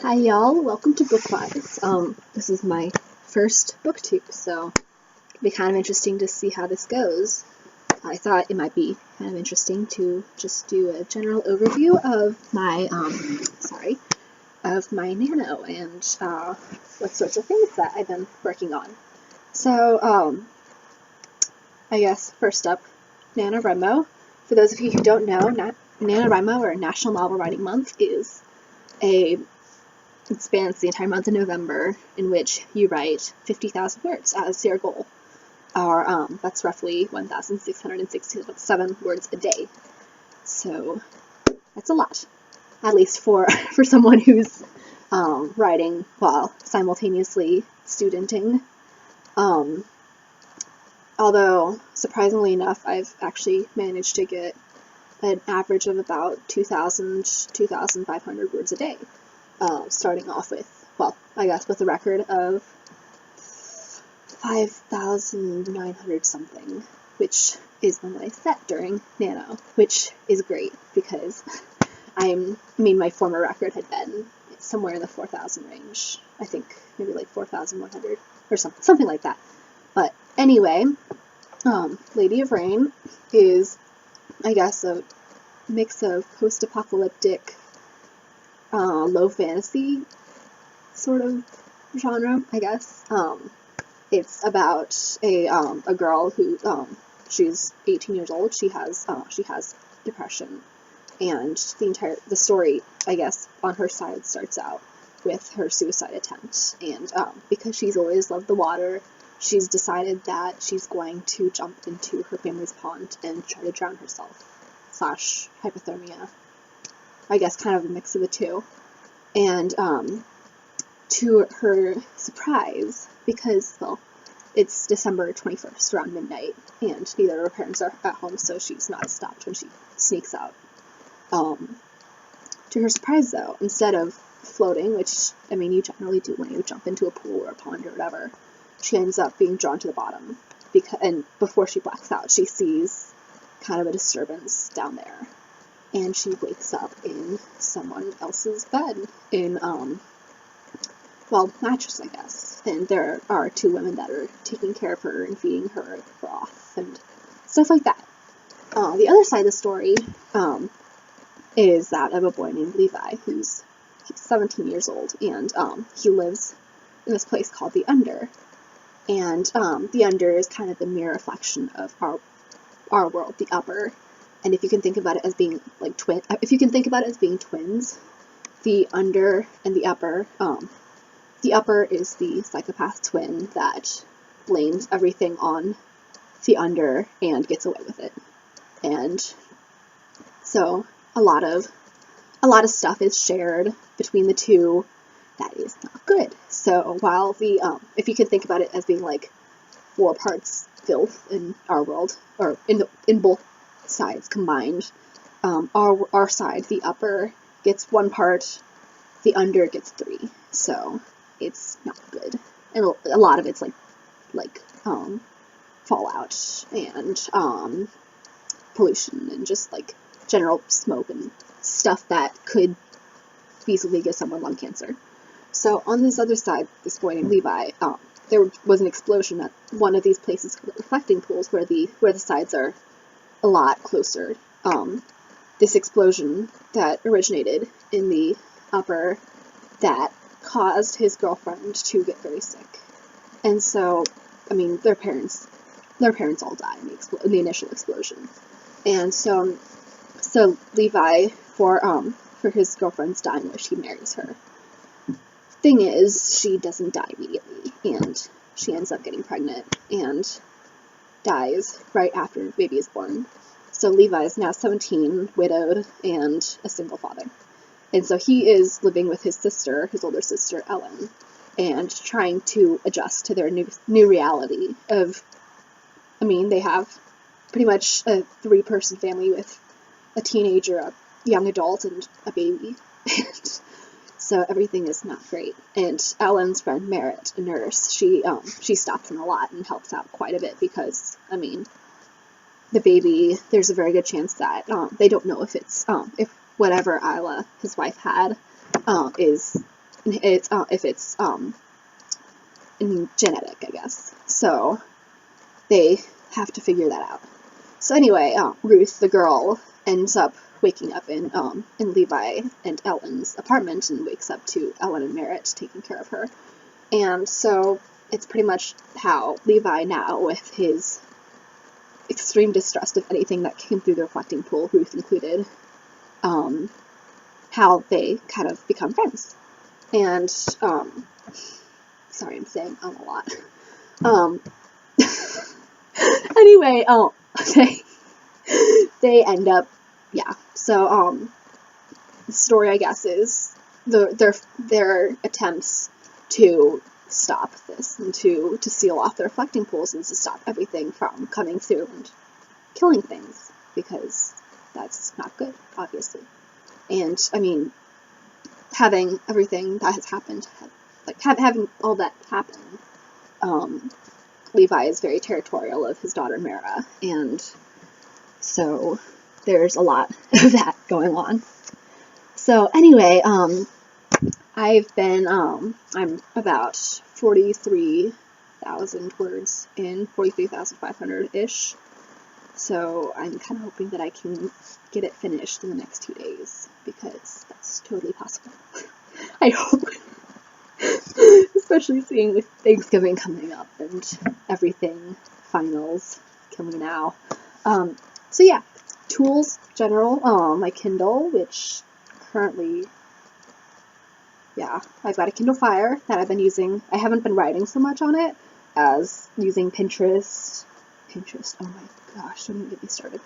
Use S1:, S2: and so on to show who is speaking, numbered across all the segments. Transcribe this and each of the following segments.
S1: Hi y'all, welcome to BookWise. This is my first booktube, so it'll be kind of interesting to see how this goes. I thought it might be kind of interesting to just do a general overview of my, Nano and what sorts of things that I've been working on. So, I guess first up, NaNoWrimo. For those of you who don't know, NaNoWrimo, or National Novel Writing Month, is it spans the entire month of November, in which you write 50,000 words as your goal. Or, that's roughly 1,667 words a day. So, that's a lot. At least for someone who's writing while simultaneously studenting. Although, surprisingly enough, I've actually managed to get an average of about 2,000, 2,500 words a day. Starting off with, well, I guess with a record of 5,900 something, which is one that I set during Nano, which is great because my former record had been somewhere in the 4,000 range. I think maybe like 4,100 or something like that. But anyway, Lady of Rain is, I guess, a mix of post-apocalyptic low fantasy sort of genre, I guess. It's about a girl who she's 18 years old. She has depression, and the story, I guess, on her side starts out with her suicide attempt. And because she's always loved the water, she's decided that she's going to jump into her family's pond and try to drown herself / hypothermia. I guess kind of a mix of the two. And to her surprise, because, well, it's December 21st, around midnight, and neither of her parents are at home, so she's not stopped when she sneaks out. To her surprise, though, instead of floating, which, you generally do when you jump into a pool or a pond or whatever, she ends up being drawn to the bottom, and before she blacks out, she sees kind of a disturbance down there. And she wakes up in someone else's bed in, mattress, I guess. And there are two women that are taking care of her and feeding her broth and stuff like that. The other side of the story is that of a boy named Levi, he's 17 years old, and he lives in this place called the Under. And the Under is kind of the mirror reflection of our world, the Upper. And if you can think about it as being like twins, the Under and the Upper is the psychopath twin that blames everything on the Under and gets away with it. And so a lot of stuff is shared between the two that is not good. So while if you can think about it as being like 4 parts filth in our world, or in both sides combined, our side, the Upper, gets 1 part, the Under gets 3, so it's not good. And a lot of it's like fallout and pollution and just like general smoke and stuff that could feasibly give someone lung cancer. So on this other side, this boy named Levi, there was an explosion at one of these places called reflecting pools, where the sides are a lot closer. This explosion that originated in the Upper that caused his girlfriend to get very sick. And so, their parents all died in the initial explosion. And so Levi, for his girlfriend's dying wish, he marries her. Thing is, she doesn't die immediately, and she ends up getting pregnant and dies right after the baby is born. So Levi is now 17, widowed, and a single father. And so he is living with his older sister, Ellen, and trying to adjust to their new reality of, they have pretty much a 3-person family with a teenager, a young adult, and a baby. So everything is not great. And Ellen's friend Merritt, a nurse, she stops in a lot and helps out quite a bit because, the baby, there's a very good chance that they don't know if it's if whatever Isla, his wife, had is if it's genetic, I guess. So they have to figure that out. So anyway, Ruth, the girl, ends up waking up in Levi and Ellen's apartment, and wakes up to Ellen and Merritt taking care of her. And so it's pretty much how Levi now, with his extreme distrust of anything that came through the reflecting pool, Ruth included, how they kind of become friends. And, sorry, I'm saying a lot. Anyway, they end up, yeah, so, the story, I guess, is their attempts to stop this, and to seal off the reflecting pools, and to stop everything from coming through and killing things, because that's not good, obviously. And, I mean, having everything that has happened, like, having all that happen, Levi is very territorial of his daughter Mara, and so there's a lot of that going on. So anyway, I've been, I'm about 43,000 words in, 43,500-ish, so I'm kind of hoping that I can get it finished in the next 2 days, because that's totally possible. I hope. Especially seeing with Thanksgiving coming up and everything, finals coming now. So yeah, tools, general, my Kindle, which currently, yeah, I've got a Kindle Fire that I've been using. I haven't been writing so much on it as using Pinterest, oh my gosh, don't even get me started.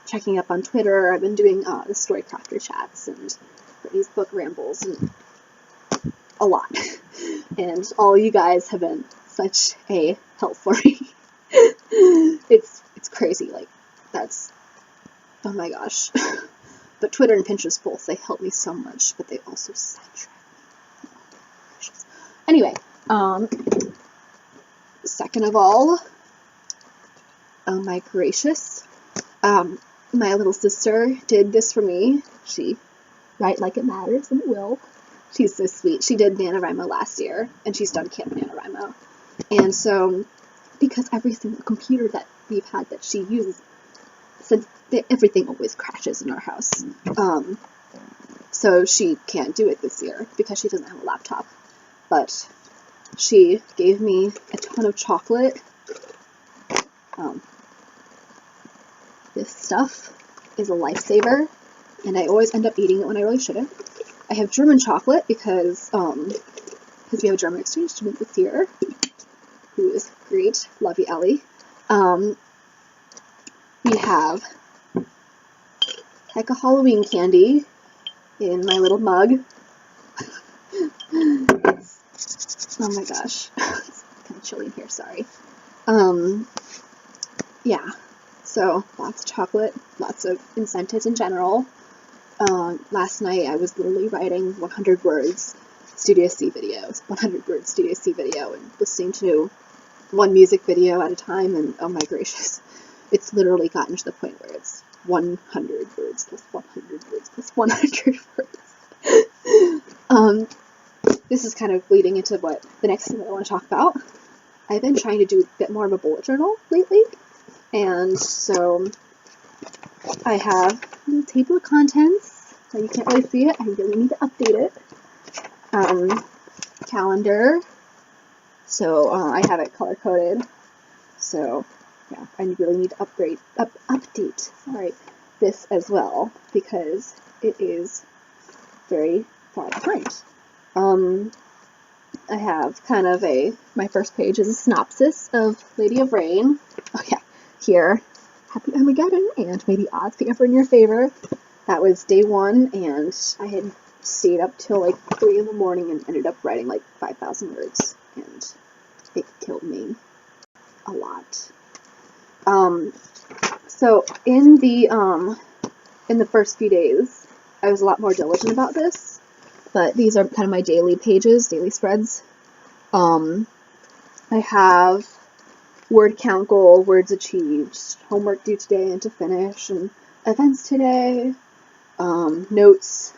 S1: Checking up on Twitter. I've been doing the Storycrafter chats and these book rambles, and a lot. And all you guys have been such a help for me. It's crazy, like, that's, oh my gosh. But Twitter and Pinterest both, they help me so much, but they also sidetrack me. Oh, anyway, second of all, oh my gracious, my little sister did this for me. She, write like it matters, and it will. She's so sweet. She did NaNoWrimo last year, and she's done Camp NaNoWrimo. And so, because every single computer that we've had that she uses, since everything always crashes in our house, so she can't do it this year because she doesn't have a laptop. But she gave me a ton of chocolate. This stuff is a lifesaver, and I always end up eating it when I really shouldn't. I have German chocolate because we have a German exchange student this year, who is great. Love you, Ellie. We have heck of Halloween candy in my little mug. Oh my gosh, it's kind of chilly in here. Sorry. Yeah. So lots of chocolate, lots of incentives in general. Last night I was literally writing 100 words Studio C videos, 100 words Studio C video, and listening to one music video at a time, and oh my gracious, it's literally gotten to the point where it's 100 words plus 100 words plus 100 words. This is kind of leading into what the next thing that I want to talk about. I've been trying to do a bit more of a bullet journal lately, and so I have a little table of contents. So you can't really see it. I really need to update it. Calendar. So I have it color coded. So yeah, I really need to update. Sorry, this as well, because it is very far behind. I have kind of my first page is a synopsis of Lady of Rain. Oh yeah, here. Happy Armageddon, and may the odds be ever in your favor. That was day 1, and I had stayed up till like 3 in the morning and ended up writing like 5,000 words, and it killed me a lot. So in the first few days, I was a lot more diligent about this, but these are kind of my daily pages, daily spreads. I have word count goal, words achieved, homework due today and to finish, and events today, notes,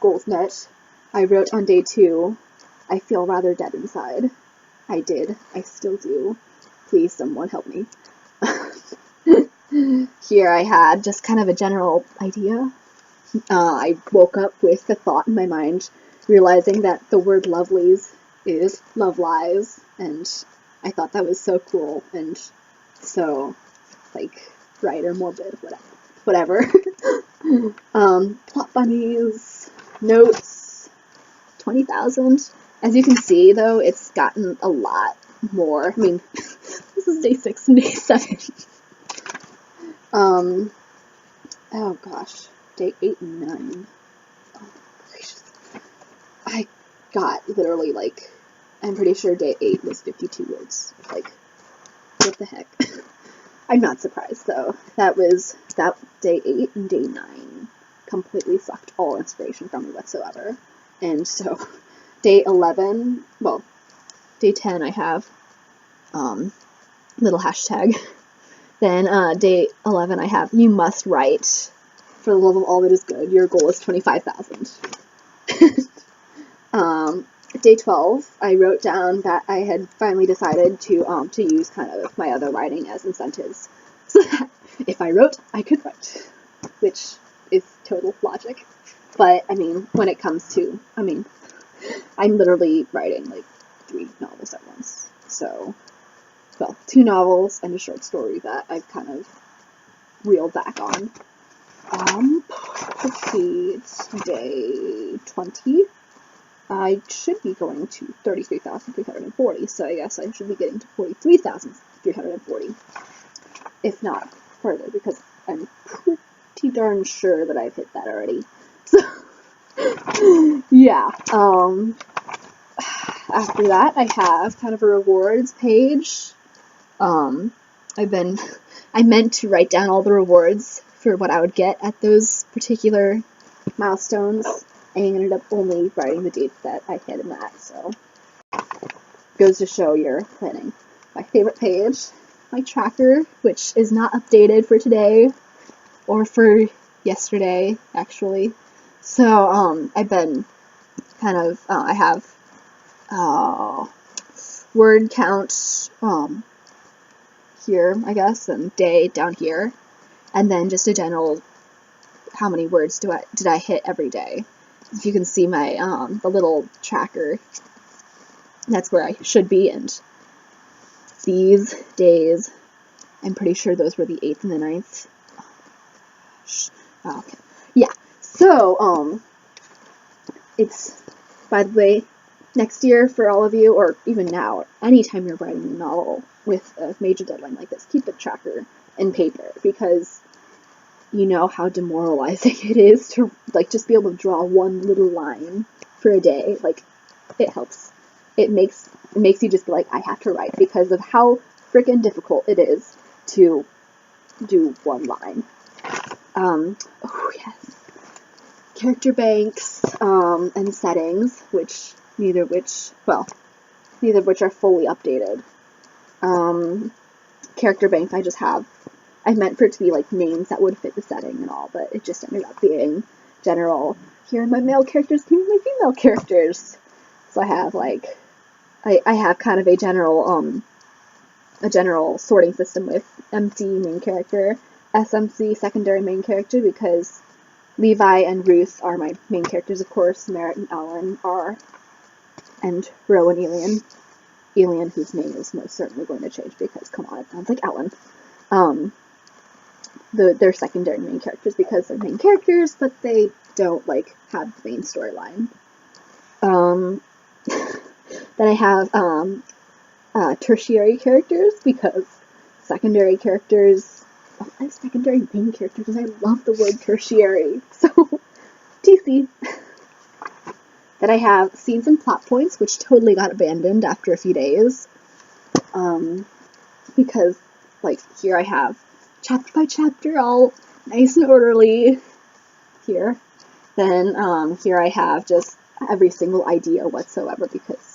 S1: goals met, I wrote on day 2, I feel rather dead inside. I did. I still do. Please, someone help me. Here I had just kind of a general idea. I woke up with the thought in my mind, realizing that the word lovelies is love lies, and I thought that was so cool, and so, like, right or morbid, whatever. Plot bunnies, notes, 20,000. As you can see, though, it's gotten a lot more. I mean, this is day 6 and day 7. Oh gosh, day 8 and 9. Oh my gracious. I got literally, like, I'm pretty sure day 8 was 52 words. Like, what the heck? I'm not surprised, though. That day 8 and day 9 completely sucked all inspiration from me whatsoever. And so, day 11, well, day 10 I have, little hashtag. Then, day 11 I have, you must write. For the love of all that is good, your goal is 25,000. Day 12, I wrote down that I had finally decided to use kind of my other writing as incentives. So that if I wrote, I could write. Which is total logic. But, I mean, when it comes to, I'm literally writing, like, 3 novels at once. So, well, 2 novels and a short story that I've kind of reeled back on. Let's see, it's day 20. I should be going to 33,340, so I guess I should be getting to 43,340. If not further, because I'm pretty darn sure that I've hit that already. So, yeah, after that, I have kind of a rewards page. I meant to write down all the rewards for what I would get at those particular milestones. I ended up only writing the dates that I hit in that, so goes to show your planning. My favorite page, my tracker, which is not updated for today, or for yesterday, actually. So, I've been kind of, I have, word count, here, I guess, and day down here, and then just a general, how many words did I hit every day. If you can see my, the little tracker, that's where I should be, and these days, I'm pretty sure those were the 8th and the 9th. Oh, okay. Yeah, so, it's, by the way, next year for all of you, or even now, anytime you're writing a novel with a major deadline like this, keep a tracker and paper, because you know how demoralizing it is to, like, just be able to draw one little line for a day. Like, it helps. It makes you just be like, I have to write, because of how freaking difficult it is to do one line. Oh yes. Character banks, and settings, neither of which are fully updated. Character banks I meant for it to be, like, names that would fit the setting and all, but it just ended up being general, here are my male characters, here are my female characters. So I have, like, I have kind of a general sorting system with MC main character, SMC secondary main character, because Levi and Ruth are my main characters, of course. Merritt and Ellen are, and Ro and Elian, whose name is most certainly going to change, because, come on, it sounds like Ellen. They're secondary main characters because they're main characters, but they don't, like, have the main storyline. Then I have, tertiary characters, because secondary characters, I have secondary main characters, and I love the word tertiary, so, TC. Then I have scenes and plot points, which totally got abandoned after a few days, because, like, here I have chapter by chapter, all nice and orderly, here. Then, here I have just every single idea whatsoever, because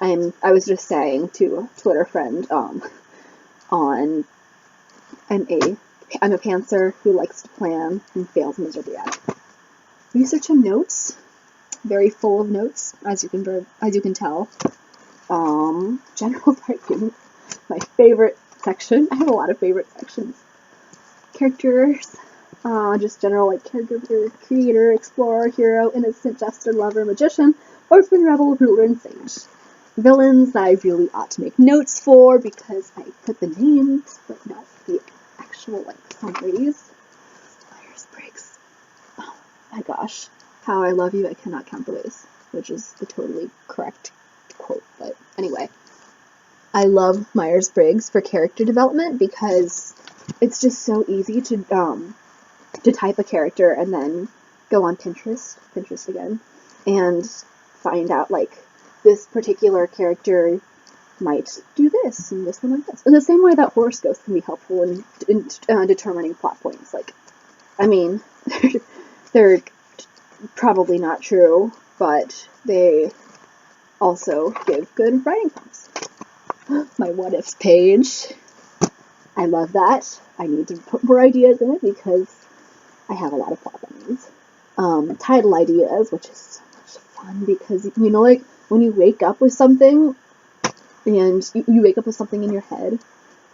S1: I was just saying to a Twitter friend, I'm a pantser who likes to plan and fails miserably at it. Research and notes. very full of notes, as you can tell. General writing, my favorite section. I have a lot of favorite sections. Characters, just general like character, creator, explorer, hero, innocent, jester, lover, magician, orphan, rebel, ruler, and sage. Villains that I really ought to make notes for because I put the names but not the actual like summaries. Myers-Briggs. Oh my gosh. How I love you, I cannot count the ways, which is the totally correct quote. But anyway, I love Myers-Briggs for character development because it's just so easy to type a character and then go on Pinterest again, and find out like this particular character might do this and this one like this. In the same way that horoscopes can be helpful in determining plot points. Like, I mean, they're probably not true, but they also give good writing prompts. My what ifs page. I love that. I need to put more ideas in it because I have a lot of plot bunnies. Title ideas, which is so much fun because, you know, like when you wake up with something and you wake up with something in your head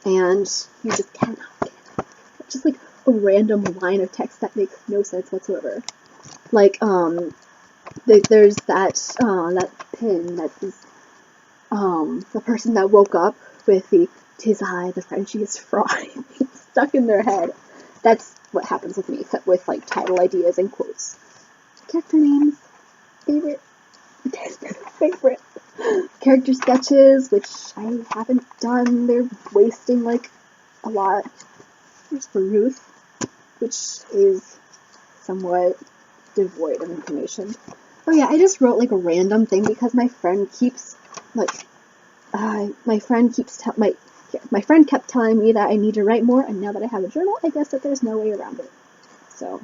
S1: and you just cannot get it. Just like a random line of text that makes no sense whatsoever. Like, there's that pin that is, the person that woke up with the "'tis I, the Frenchie is frying" stuck in their head. That's what happens with me, except with like title ideas and quotes. Character names, favorite. Character sketches, which I haven't done. They're wasting like a lot. Here's for Ruth, which is somewhat devoid of information. Oh yeah, I just wrote like a random thing because my friend keeps my friend kept telling me that I need to write more, and now that I have a journal, I guess that there's no way around it. So,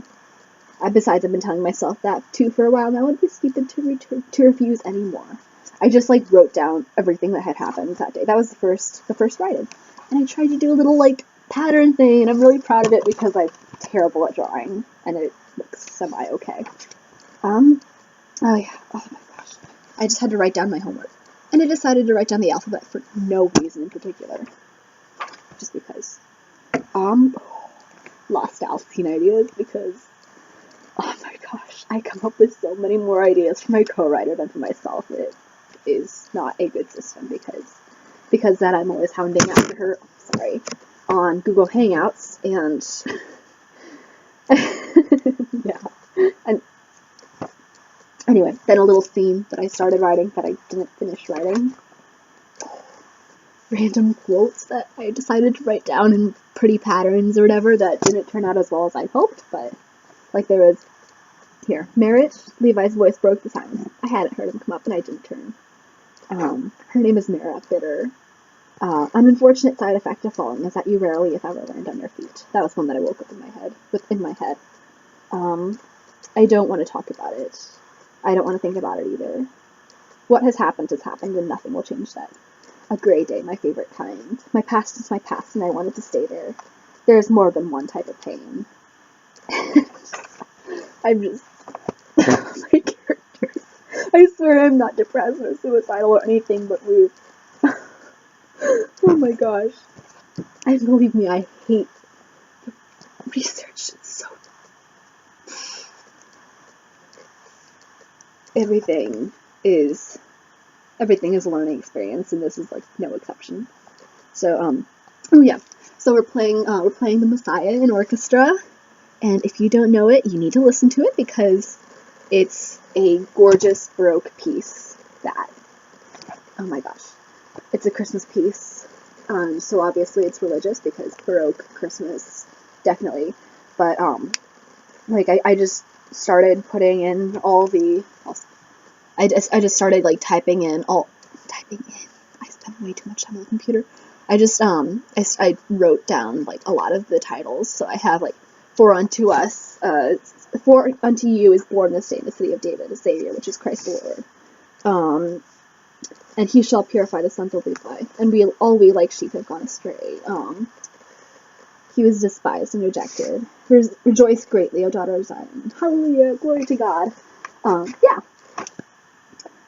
S1: besides, I've been telling myself that too for a while now. It'd be stupid to refuse anymore. I just like wrote down everything that had happened that day. That was the first write-in, and I tried to do a little like pattern thing, and I'm really proud of it because I'm terrible at drawing, and it looks semi-okay. Oh yeah, oh my gosh. I just had to write down my homework. And I decided to write down the alphabet for no reason in particular. Just because. Lost Alcine ideas because, oh my gosh, I come up with so many more ideas for my co-writer than for myself. It is not a good system because that I'm always hounding after her, on Google Hangouts, and yeah. And anyway, then a little theme that I started writing that I didn't finish writing. Random quotes that I decided to write down in pretty patterns or whatever that didn't turn out as well as I hoped, but like there was here, Merritt, Levi's voice broke the silence. I hadn't heard him come up and I didn't turn. Her name is Mara Bitter. An unfortunate side effect of falling is that you rarely, if ever, land on your feet. That was one that I woke up in my head. I don't want to talk about it. I don't want to think about it either. What has happened, and nothing will change that. A gray day, my favorite kind. My past is my past, and I wanted to stay there. There is more than one type of pain. I'm just... my characters. I swear I'm not depressed or suicidal or anything but Ruth. Oh my gosh. And believe me, I hate research. It's so... Everything is a learning experience, and this is like no exception. So, oh yeah. So we're playing the Messiah in orchestra, and if you don't know it, you need to listen to it because it's a gorgeous Baroque piece that, oh my gosh, it's a Christmas piece. So obviously it's religious because Baroque Christmas, definitely. But like I just started putting in all the. I just started like typing in. I spent way too much time on the computer. I just I wrote down like a lot of the titles. So I have like For unto us, for unto you is born this day in the city of David a Savior, which is Christ the Lord. And he shall purify the sons of Levi, and we like sheep have gone astray. He was despised and rejected. Rejoice greatly, O daughter of Zion. Hallelujah, glory to God. Yeah.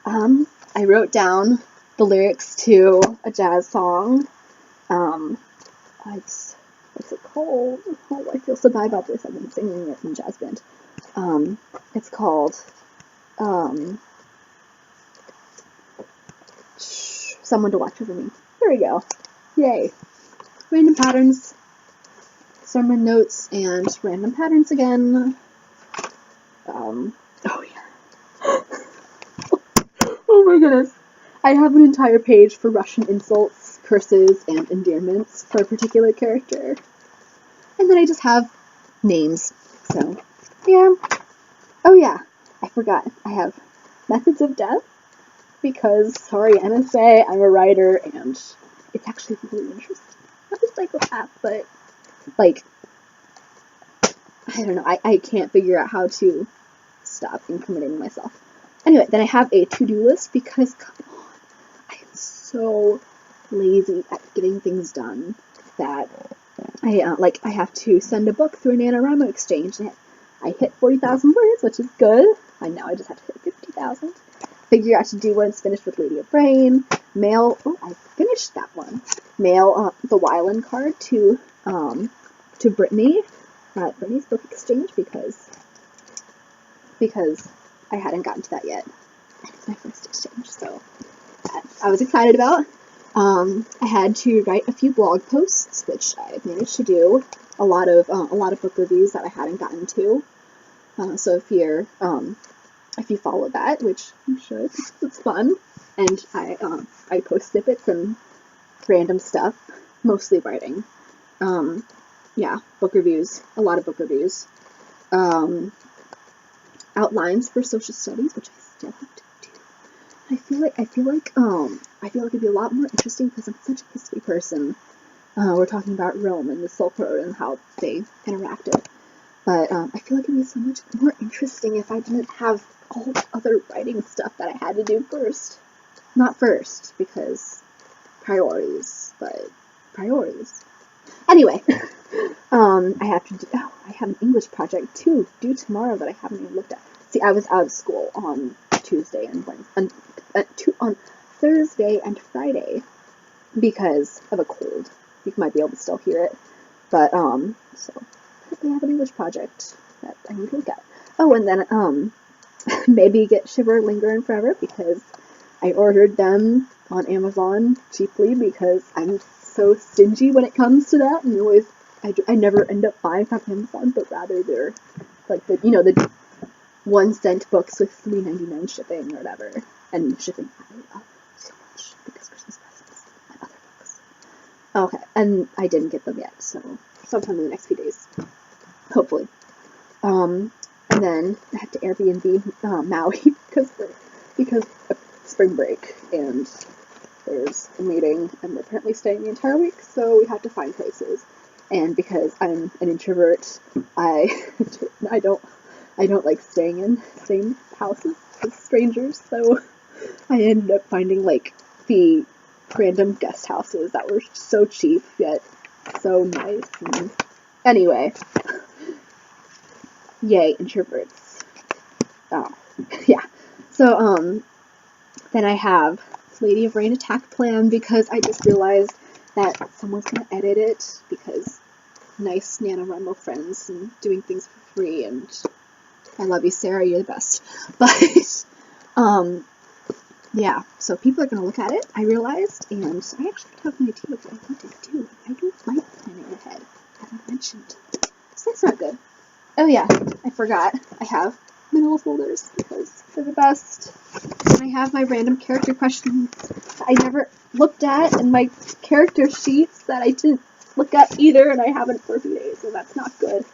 S1: I wrote down the lyrics to a jazz song. What's it called? Oh, I feel so bad about this. I've been singing it in jazz band. It's called, Someone to Watch Over Me. There we go. Yay. Random patterns, sermon notes, and random patterns again. Oh yeah. Oh my goodness. I have an entire page for Russian insults, curses, and endearments for a particular character. And then I just have names. So, yeah. Oh yeah, I forgot. I have methods of death, because, sorry NSA, I'm a writer, and it's actually really interesting. I'm a psychopath, but, like, I don't know, I can't figure out how to stop incriminating myself. Anyway, then I have a to-do list, because, come on, I am so lazy at getting things done that I have to send a book through a NaNoWrimo exchange, and I hit 40,000 words, which is good. I know, I just have to hit 50,000. Figure out to do once finished with Lady of Rain. Mail, oh, I finished that one. Mail the Wyland card to Brittany at Brittany's book exchange, because I hadn't gotten to that yet. And it's my first exchange, so that I was excited about. I had to write a few blog posts, which I managed to do. A lot of book reviews that I hadn't gotten to. So if you follow that, which you should, it's fun, and I post snippets and random stuff, mostly writing. Yeah, book reviews, a lot of book reviews. Outlines for social studies, which I still have to do. I feel like it'd be a lot more interesting because I'm such a history person. We're talking about Rome and the Silk Road and how they interacted. But I feel like it'd be so much more interesting if I didn't have all the other writing stuff that I had to do first. Not first, because priorities, but priorities. Anyway, I have an English project too, due tomorrow that I haven't even looked at. See, I was out of school on Tuesday and on Thursday and Friday because of a cold. You might be able to still hear it, but so I have an English project that I need to look at. Oh, and then maybe get Shiver, Linger, and Forever, because I ordered them on Amazon cheaply because I'm so stingy when it comes to that, and always I never end up buying from Amazon, but rather they're like the 1-cent books with $3.99 shipping or whatever, and shipping I love so much because Christmas presents and other books. Okay, and I didn't get them yet, so sometime in the next few days, hopefully. And then I had to Airbnb Maui because of spring break, and there's a meeting, and we're apparently staying the entire week, so we had to find places. And because I'm an introvert, I don't like staying in the same houses with strangers, so I ended up finding like the random guest houses that were so cheap yet so nice. And anyway, yay, introverts. Oh, yeah. So then I have Lady of Rain attack plan because I just realized that someone's gonna edit it because nice NaNoWrimo friends and doing things for free, and I love you, Sarah, you're the best. But yeah, so people are gonna look at it, I realized, and I actually have an idea of what I want to do. I don't like planning ahead, as I mentioned. So that's not good. Oh yeah, I forgot. I have manila folders because they're the best. And I have my random character questions that I never looked at, and my character sheets that I didn't look at either, and I haven't for a few days, so that's not good.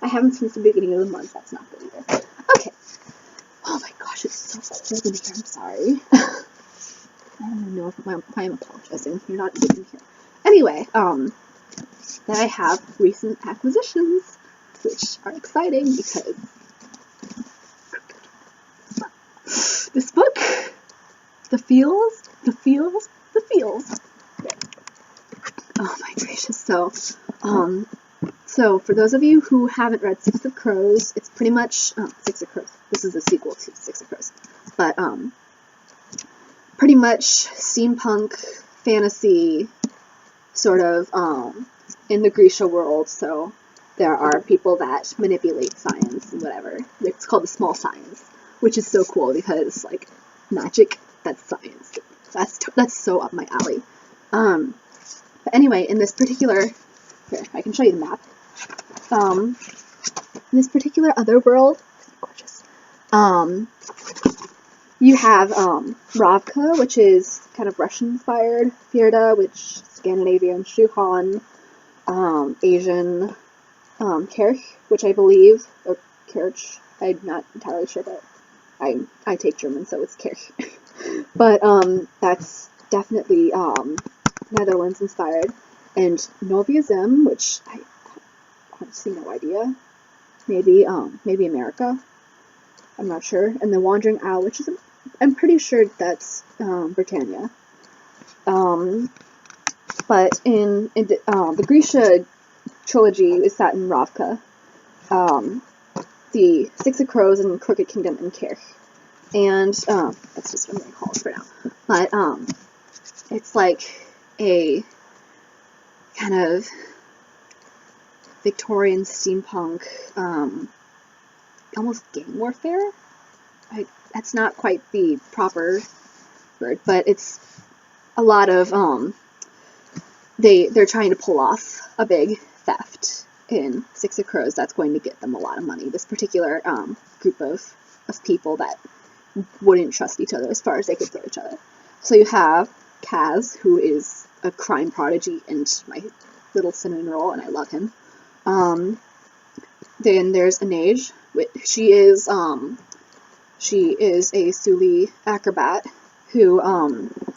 S1: I haven't since the beginning of the month, that's not good either. Okay. Oh my gosh, it's so cold in here, I'm sorry. I don't even know if I'm apologizing. You're not even here. Anyway, then I have recent acquisitions, which are exciting because this book, the feels. Oh my gracious. So for those of you who haven't read Six of Crows, it's pretty much Six of Crows. This is a sequel to Six of Crows, but pretty much steampunk fantasy sort of in the Grisha world. So there are people that manipulate science and whatever. It's called the small science, which is so cool because like magic, that's science. That's so up my alley. But anyway, in this particular, here, I can show you the map. In this particular other world, gorgeous. You have Ravka, which is kind of Russian-inspired, Firda, which Scandinavian, Shuhan, Asian, Kirch, which I believe, or Kirch, I'm not entirely sure, but I take German, so it's Kirch. But that's definitely Netherlands inspired, and Novism, which I honestly no idea, maybe America, I'm not sure, and the Wandering Owl, which is I'm pretty sure that's Britannia. But in the Grisha trilogy is set in Ravka, the Six of Crows and Crooked Kingdom in Kirch, and that's just what I'm gonna call it for now. But it's like a kind of Victorian steampunk, almost gang warfare. That's not quite the proper word, but it's a lot of they're trying to pull off a big theft in Six of Crows that's going to get them a lot of money. This particular group of people that wouldn't trust each other as far as they could throw each other. So you have Kaz, who is a crime prodigy and my little cinnamon roll, and I love him. Then there's Anaj. She is a Suli acrobat who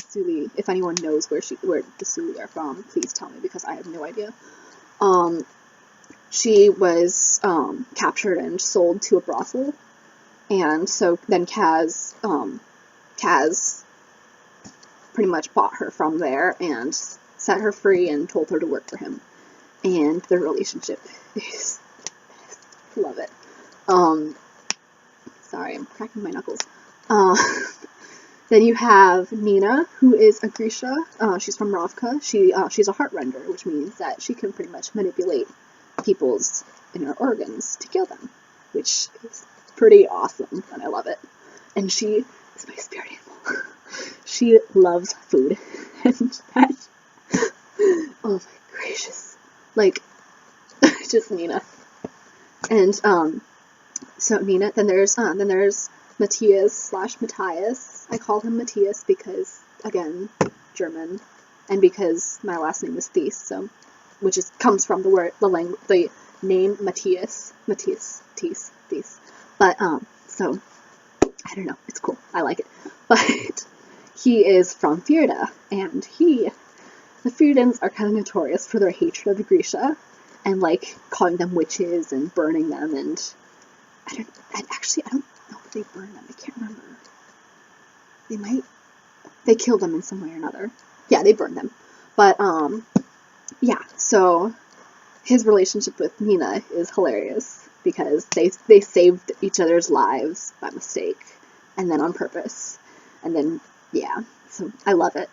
S1: Suli, if anyone knows where the Suli are from, please tell me because I have no idea. She was captured and sold to a brothel, and so then Kaz pretty much bought her from there and set her free and told her to work for him. And their relationship is love it. Sorry, I'm cracking my knuckles. Then you have Nina, who is a Grisha. She's from Ravka. She's a heartrender, which means that she can pretty much manipulate people's inner organs to kill them, which is pretty awesome, and I love it. And she is my spirit animal. She loves food, and that, oh my gracious, like, just Nina. And so Nina. Then there's Matthias / Matthias. I call him Matthias because, again, German, and because my last name is Thies, so which comes from the name Matthias, Thies. But so I don't know, it's cool. I like it. But he is from Firda, and the Firdans are kind of notorious for their hatred of the Grisha, and like calling them witches and burning them, and I don't know if they burn them. I can't remember. They killed them in some way or another. Yeah, they burned them. But yeah, so his relationship with Nina is hilarious because they saved each other's lives by mistake and then on purpose. And then yeah, so I love it.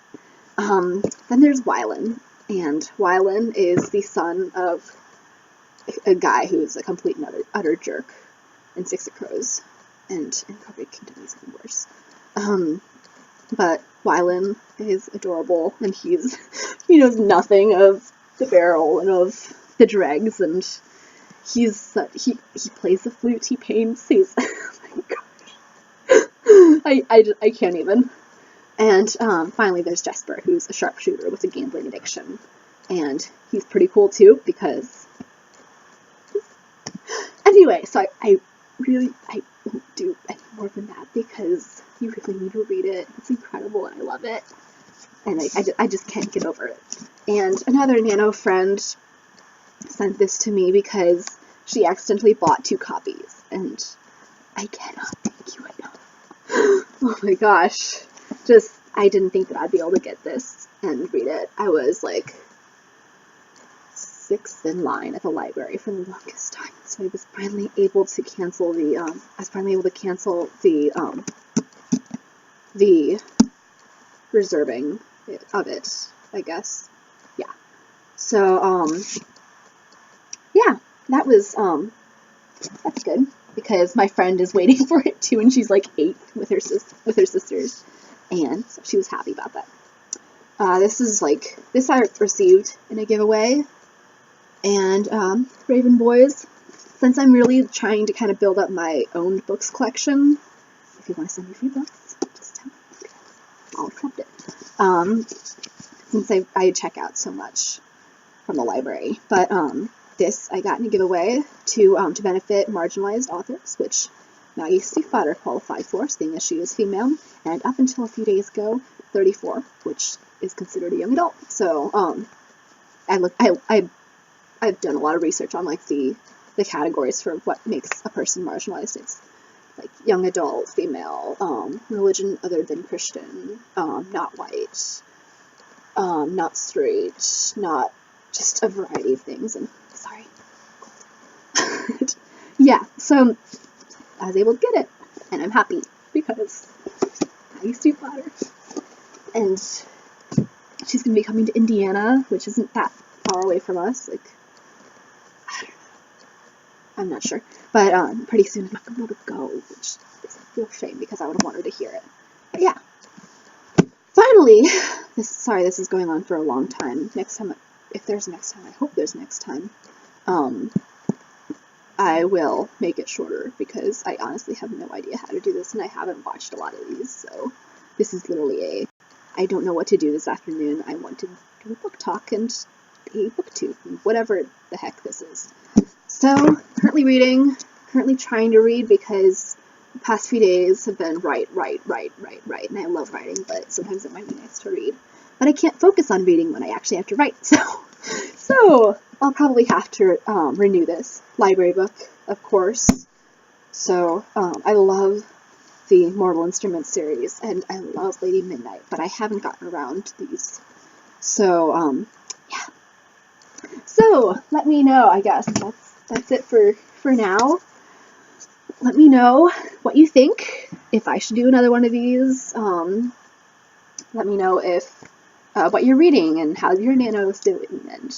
S1: Then there's Wylan, and Wylan is the son of a guy who's a complete and utter jerk in Six of Crows, and in Crooked Kingdom he's even worse. But Wylan is adorable, and he knows nothing of the barrel and of the dregs, and he plays the flute, he paints, he's oh my gosh. I can't even. And finally there's Jesper, who's a sharpshooter with a gambling addiction, and he's pretty cool too because anyway, so I won't do any more than that because you really need to read it. It's incredible and I love it, and I just can't get over it. And another Nano friend sent this to me because she accidentally bought 2 copies, and I cannot thank you enough. Oh my gosh, I didn't think that I'd be able to get this and read it. I was like 6th in line at the library for the longest time, so I was finally able to cancel the reserving of it, I guess. Yeah. So, yeah, that was, that's good, because my friend is waiting for it too, and she's like 8 with her sisters, and so she was happy about that. This I received in a giveaway, and, Raven Boys, since I'm really trying to kind of build up my own books collection, if you want to send me free books, just tell me, I'll accept it, since I check out so much from the library, but, this I got in a giveaway to benefit marginalized authors, which Maggie C. Potter qualified for, seeing as she is female, and up until a few days ago, 34, which is considered a young adult. So, I've done a lot of research on like the categories for what makes a person marginalized. It's like young adult, female, religion other than Christian, not white, not straight, not just a variety of things. And sorry, yeah. So I was able to get it, and I'm happy because I used to be Potter, and she's gonna be coming to Indiana, which isn't that far away from us. Like, I don't know, I'm not sure, but pretty soon I'm not gonna be able to go, which is a real shame because I would have wanted to hear it. But yeah, finally, this is going on for a long time. Next time, if there's next time, I hope there's next time. I will make it shorter because I honestly have no idea how to do this, and I haven't watched a lot of these, so this is literally I don't know what to do this afternoon. I want to do a book talk and a booktube, whatever the heck this is. So, currently trying to read because the past few days have been write, and I love writing, but sometimes it might be nice to read. But I can't focus on reading when I actually have to write, so I'll probably have to renew this library book, of course. So, I love the Mortal Instruments series, and I love Lady Midnight, but I haven't gotten around to these. So, yeah. So, let me know, I guess. That's it for now. Let me know what you think, if I should do another one of these. Let me know if what you're reading, and how your Nano is doing, and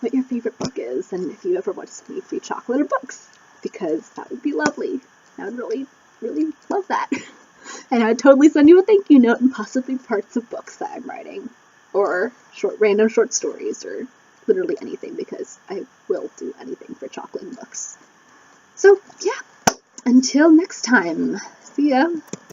S1: what your favorite book is, and if you ever want to send me free chocolate or books, because that would be lovely. I would really, really love that. And I'd totally send you a thank you note and possibly parts of books that I'm writing, or random short stories, or literally anything, because I will do anything for chocolate and books. So, yeah, until next time, see ya!